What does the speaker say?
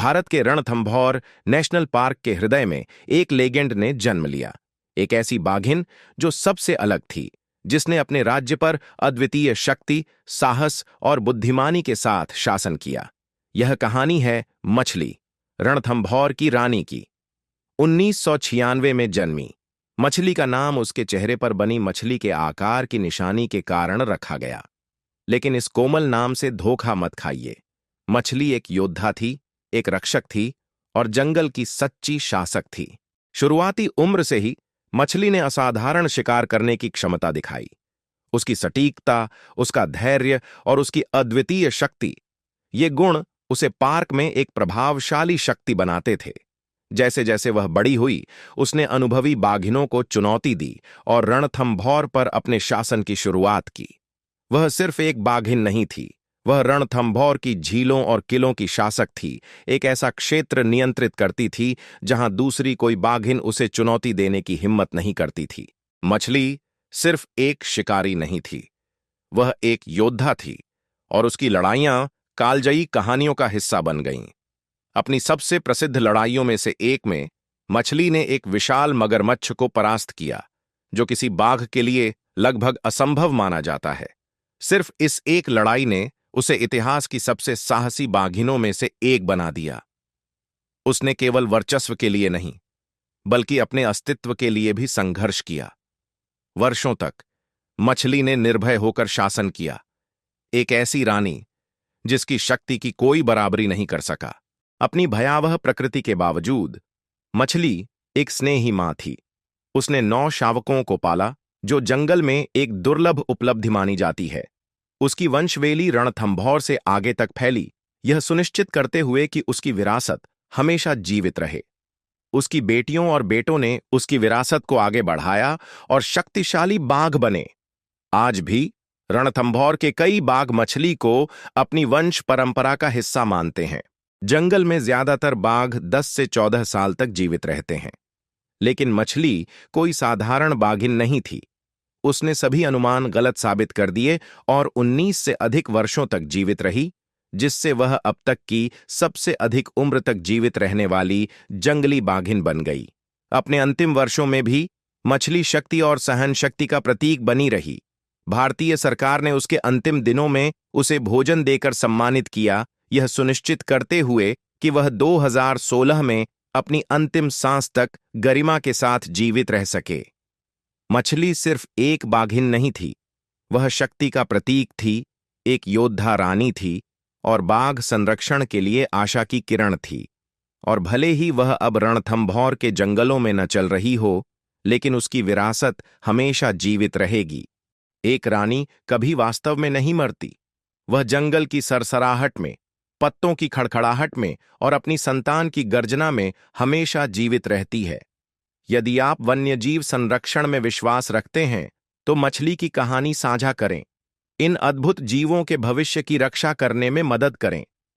भारत के Ranthambore national park के हृदय में एक लेजेंड ने जन्म लिया। एक ऐसी बाघिन जो सबसे अलग थी, जिसने अपने राज्य पर अद्वितीय शक्ति, साहस और बुद्धिमानी के साथ शासन किया। यह कहानी है मछली, रणथंभौर की रानी की। 1996 में जन्मी मछली का नाम उसके चेहरे पर बनी मछली के आकार की निशानी के कारण रखा गया। लेकिन इस कोमल नाम से धोखा मत खाइए। मछली एक योद्धा थी, एक रक्षक थी और जंगल की सच्ची शासक थी। शुरुआती उम्र से ही मछली ने असाधारण शिकार करने की क्षमता दिखाई। उसकी सटीकता, उसका धैर्य और उसकी अद्वितीय शक्ति, ये गुण उसे पार्क में एक प्रभावशाली शक्ति बनाते थे। जैसे जैसे वह बड़ी हुई, उसने अनुभवी बाघिनों को चुनौती दी और रणथंभौर पर अपने शासन की शुरुआत की। वह सिर्फ एक बाघिन नहीं थी, वह रणथंभौर की झीलों और किलों की शासक थी। एक ऐसा क्षेत्र नियंत्रित करती थी जहां दूसरी कोई बाघिन उसे चुनौती देने की हिम्मत नहीं करती थी। मछली सिर्फ एक शिकारी नहीं थी, वह एक योद्धा थी और उसकी लड़ाइयां कालजयी कहानियों का हिस्सा बन गईं। अपनी सबसे प्रसिद्ध लड़ाइयों में से एक में मछली ने एक विशाल मगरमच्छ को परास्त किया, जो किसी बाघ के लिए लगभग असंभव माना जाता है। सिर्फ इस एक लड़ाई ने उसे इतिहास की सबसे साहसी बाघिनों में से एक बना दिया। उसने केवल वर्चस्व के लिए नहीं, बल्कि अपने अस्तित्व के लिए भी संघर्ष किया। वर्षों तक मछली ने निर्भय होकर शासन किया, एक ऐसी रानी जिसकी शक्ति की कोई बराबरी नहीं कर सका। अपनी भयावह प्रकृति के बावजूद मछली एक स्नेही मां थी। उसने 9 शावकों को पाला, जो जंगल में एक दुर्लभ उपलब्धि मानी जाती है। उसकी वंशवेली रणथंभौर से आगे तक फैली, यह सुनिश्चित करते हुए कि उसकी विरासत हमेशा जीवित रहे। उसकी बेटियों और बेटों ने उसकी विरासत को आगे बढ़ाया और शक्तिशाली बाघ बने। आज भी रणथंभौर के कई बाघ मछली को अपनी वंश परंपरा का हिस्सा मानते हैं। जंगल में ज्यादातर बाघ 10 से 14 साल तक जीवित रहते हैं, लेकिन मछली कोई साधारण बाघिन नहीं थी। उसने सभी अनुमान गलत साबित कर दिए और 19 से अधिक वर्षों तक जीवित रही, जिससे वह अब तक की सबसे अधिक उम्र तक जीवित रहने वाली जंगली बाघिन बन गई। अपने अंतिम वर्षों में भी मछली शक्ति और सहन शक्ति का प्रतीक बनी रही। भारतीय सरकार ने उसके अंतिम दिनों में उसे भोजन देकर सम्मानित किया, यह सुनिश्चित करते हुए कि वह 2016 में अपनी अंतिम सांस तक गरिमा के साथ जीवित रह सके। मछली सिर्फ एक बाघिन नहीं थी, वह शक्ति का प्रतीक थी, एक योद्धा रानी थी और बाघ संरक्षण के लिए आशा की किरण थी। और भले ही वह अब रणथंभौर के जंगलों में न चल रही हो, लेकिन उसकी विरासत हमेशा जीवित रहेगी। एक रानी कभी वास्तव में नहीं मरती, वह जंगल की सरसराहट में, पत्तों की खड़खड़ाहट में और अपनी संतान की गर्जना में हमेशा जीवित रहती है। यदि आप वन्यजीव संरक्षण में विश्वास रखते हैं, तो मछली की कहानी साझा करें। इन अद्भुत जीवों के भविष्य की रक्षा करने में मदद करें।